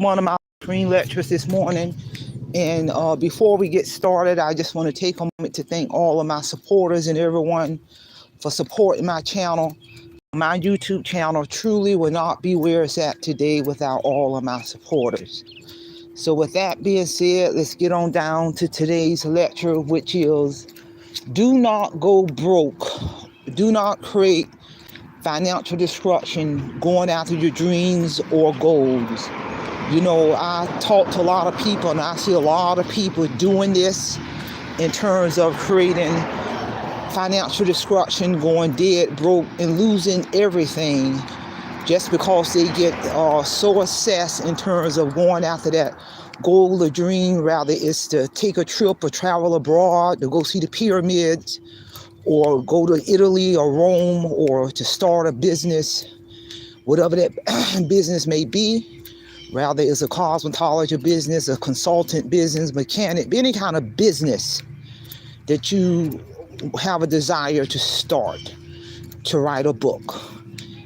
one of my screen lectures this morning. And before we get started, I just want to take a moment to thank all of my supporters and everyone for supporting my channel. My YouTube channel truly will not be where it's at today without all of my supporters. So with that being said, let's get on down to today's lecture, which is do not go broke. Do not create financial destruction going after your dreams or goals. You know, I talk to a lot of people and I see a lot of people doing this in terms of creating financial destruction, going dead broke and losing everything just because they get so obsessed in terms of going after that goal or dream. Rather it's to take a trip or travel abroad, to go see the pyramids, or go to Italy or Rome, or to start a business, whatever that business may be. Rather it's a cosmetology business, a consultant business, mechanic, any kind of business that you have a desire to start, to write a book.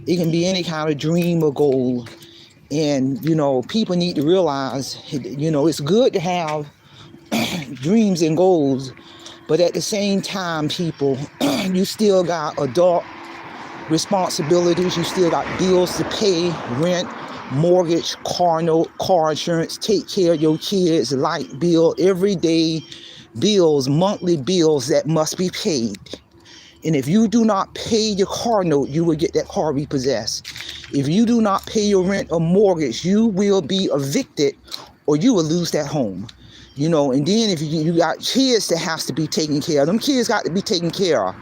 It can be any kind of dream or goal. And, you know, people need to realize, you know, it's good to have dreams and goals, but at the same time, people, you still got adult responsibilities. You still got bills to pay, rent, mortgage, car note, car insurance, take care of your kids, light bill, everyday bills, monthly bills that must be paid. And if you do not pay your car note, you will get that car repossessed. If you do not pay your rent or mortgage, you will be evicted or you will lose that home. You know, and then if you got kids that has to be taken care of, them kids got to be taken care of.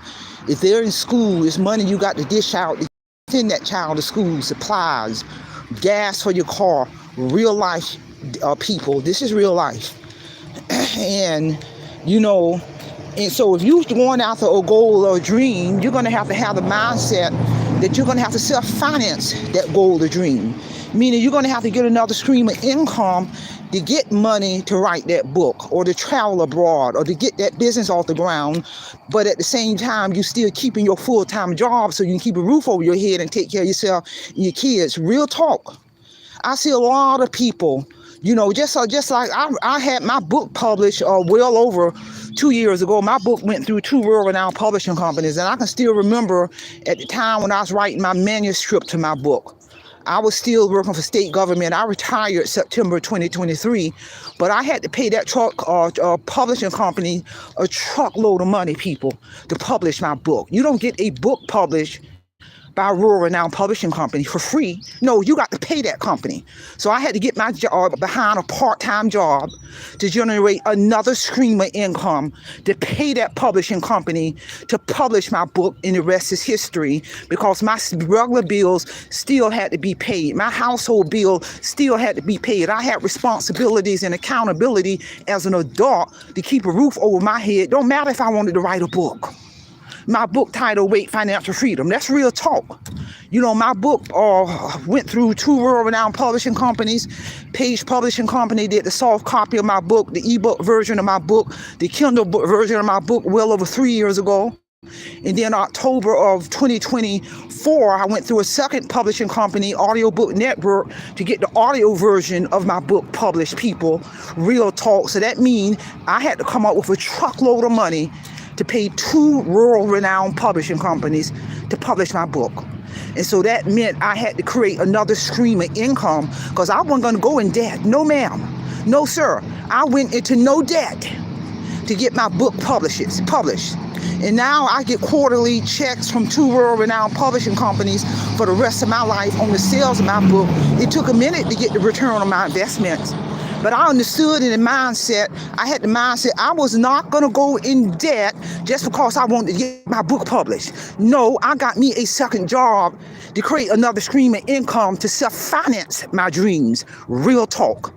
If they're in school, it's money you got to dish out to send that child to school, supplies, gas for your car, real life people. This is real life. And, you know, and so if you're going after a goal or a dream, you're going to have the mindset that you're going to have to self-finance that goal or dream. Meaning you're going to have to get another stream of income to get money to write that book or to travel abroad or to get that business off the ground. But at the same time, you're still keeping your full-time job so you can keep a roof over your head and take care of yourself and your kids. Real talk. I see a lot of people, you know, just like I had my book published well over 2 years ago. My book went through 2 world-renowned publishing companies, and I can still remember at the time when I was writing my manuscript to my book. I was still working for state government. I retired September 2023, but I had to pay that publishing company a truckload of money, people, to publish my book. You don't get a book published by a world-renowned publishing company for free. No, you got to pay that company. So I had to get my job behind a part-time job to generate another stream of income to pay that publishing company to publish my book, and the rest is history, because my regular bills still had to be paid. My household bill still had to be paid. I had responsibilities and accountability as an adult to keep a roof over my head. Don't matter if I wanted to write a book. My book title, Wait, Financial Freedom. That's real talk. You know, my book went through 2 world-renowned publishing companies. Page Publishing Company did the soft copy of my book, the ebook version of my book, the Kindle version of my book well over 3 years ago. And then October of 2024, I went through a second publishing company, Audiobook Network, to get the audio version of my book published, people. Real talk. So that means I had to come up with a truckload of money to pay 2 world-renowned publishing companies to publish my book. And so that meant I had to create another stream of income, because I wasn't going to go in debt. No, ma'am. No, sir. I went into no debt to get my book published. And now I get quarterly checks from 2 world-renowned publishing companies for the rest of my life on the sales of my book. It took a minute to get the return on my investments. But I understood in the mindset, I was not going to go in debt just because I wanted to get my book published. No, I got me a second job to create another stream of income to self-finance my dreams. Real talk.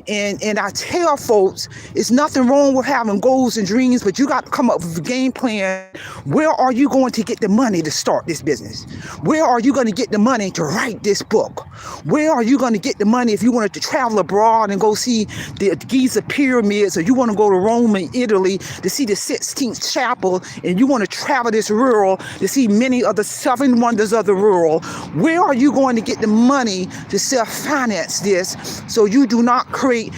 And I tell folks, it's nothing wrong with having goals and dreams, but you got to come up with a game plan. Where are you going to get the money to start this business? Where are you going to get the money to write this book? Where are you going to get the money if you wanted to travel abroad and go see the Giza pyramids, or you want to go to Rome and Italy to see the 16th chapel, and you want to travel this rural to see many of the 7 wonders of the rural? Where are you going to get the money to self-finance this so you do not create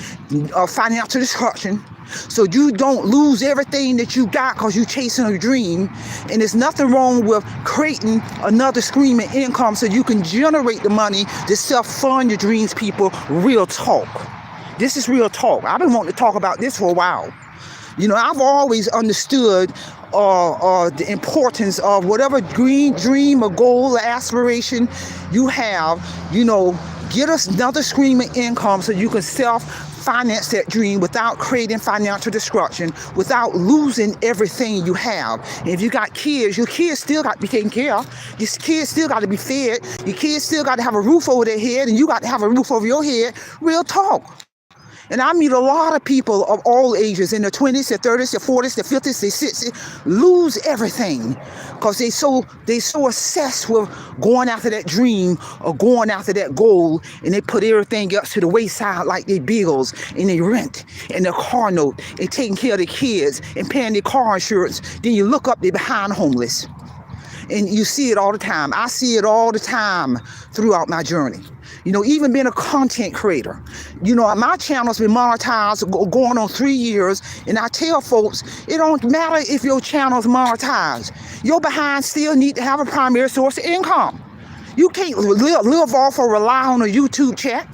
financial destruction, so you don't lose everything that you got because you're chasing a dream? And there's nothing wrong with creating another stream of income so you can generate the money to self-fund your dreams, people. Real talk. This is real talk. I've been wanting to talk about this for a while. You know, I've always understood the importance of whatever dream or goal or aspiration you have. You know, get us another stream of income so you can self-finance that dream without creating financial destruction, without losing everything you have. And if you got kids, your kids still got to be taken care of. Your kids still got to be fed. Your kids still got to have a roof over their head, and you got to have a roof over your head. Real talk. And I meet a lot of people of all ages, in their 20s, their 30s, their 40s, their 50s, their 60s, lose everything because they so obsessed with going after that dream or going after that goal, and they put everything else to the wayside, like their bills and their rent and their car note and taking care of their kids and paying their car insurance. Then you look up, they're behind homeless. And you see it all the time. I see it all the time throughout my journey. You know, even being a content creator. You know, my channel's been monetized going on 3 years, and I tell folks, it don't matter if your channel's monetized. Your behind still need to have a primary source of income. You can't live off or rely on a YouTube check.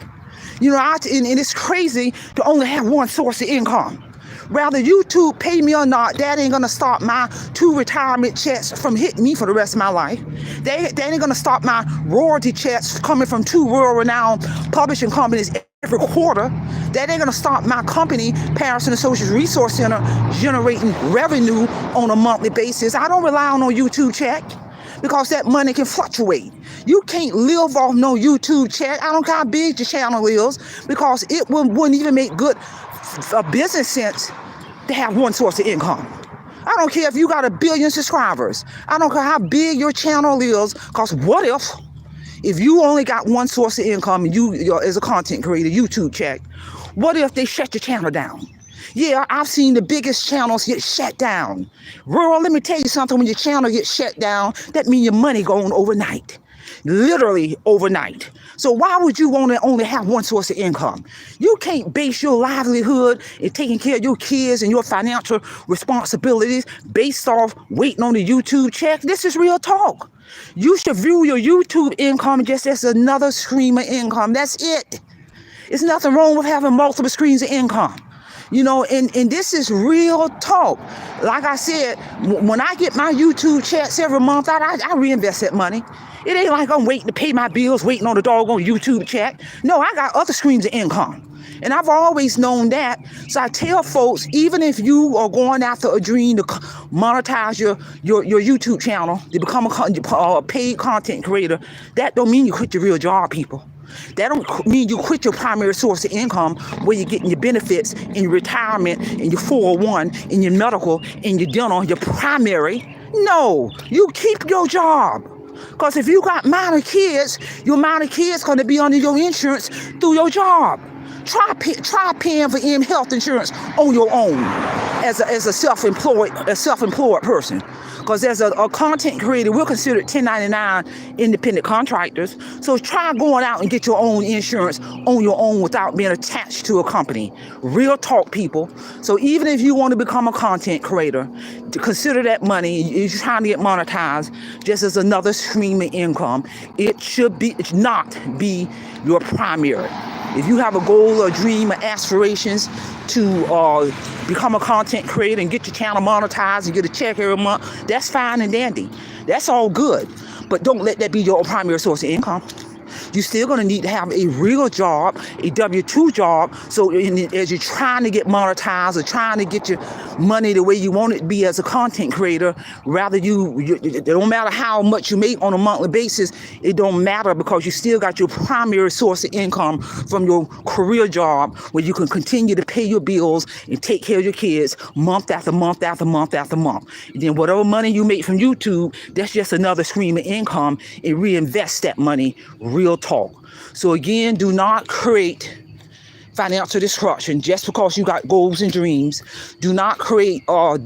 You know, and it's crazy to only have one source of income. Rather YouTube pay me or not, that ain't gonna stop my 2 retirement checks from hitting me for the rest of my life. That ain't gonna stop my royalty checks coming from 2 world-renowned publishing companies every quarter. That ain't gonna stop my company, Patterson Associates Resource Center, generating revenue on a monthly basis. I don't rely on no YouTube check, because that money can fluctuate. You can't live off no YouTube check. I don't care how big your channel is, because it wouldn't even make good business sense to have one source of income. I don't care if you got 1 billion subscribers. I don't care how big your channel is, because what if you only got one source of income, and you as a content creator, YouTube check, what if they shut your channel down? Yeah, I've seen the biggest channels get shut down. Rural, let me tell you something, when your channel gets shut down, that means your money going overnight. Literally overnight. So why would you want to only have one source of income? You can't base your livelihood and taking care of your kids and your financial responsibilities based off waiting on the YouTube check. This is real talk. You should view your YouTube income just as another stream of income. That's it. There's nothing wrong with having multiple streams of income. You know, and this is real talk. Like I said, when I get my YouTube checks every month, I reinvest that money. It ain't like I'm waiting to pay my bills, waiting on the doggone YouTube check. No, I got other streams of income. And I've always known that. So I tell folks, even if you are going after a dream to monetize your YouTube channel, to become a paid content creator, that don't mean you quit your real job, people. That don't mean you quit your primary source of income where you're getting your benefits in your retirement, in your 401, in your medical, in your dental, your primary. No, you keep your job. Because if you got minor kids, your minor kids going to be under your insurance through your job. Try paying for health insurance on your own as a self-employed person. Because as a content creator, we're considered 1099 independent contractors. So try going out and get your own insurance on your own without being attached to a company. Real talk, people. So even if you want to become a content creator, consider that money, you're trying to get monetized, just as another stream of income. It should not be your primary. If you have a goal, a dream, or aspirations to become a content creator and get your channel monetized and get a check every month, that's fine and dandy. That's all good. But don't let that be your primary source of income. You're still going to need to have a real job, a W-2 job. So as you're trying to get monetized or trying to get your money the way you want it to be as a content creator, rather it don't matter how much you make on a monthly basis, it don't matter, because you still got your primary source of income from your career job, where you can continue to pay your bills and take care of your kids month after month after month after month. And then whatever money you make from YouTube, that's just another stream of income, and reinvest that money. Real talk. So again, do not create financial destruction just because you got goals and dreams. Do not create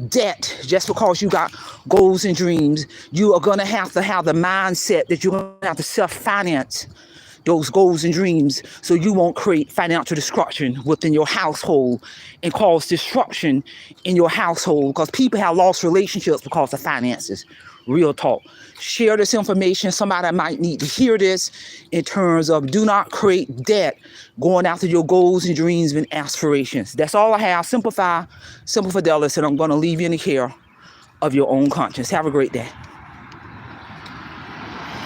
debt just because you got goals and dreams. You are going to have the mindset that you're going to have to self-finance those goals and dreams, so you won't create financial destruction within your household and cause disruption in your household, because people have lost relationships because of finances. Real talk. Share this information. Somebody might need to hear this, in terms of do not create debt going after your goals and dreams and aspirations. That's all I have. Simplify, Simple Fidelis, and I'm going to leave you in the care of your own conscience. Have a great day.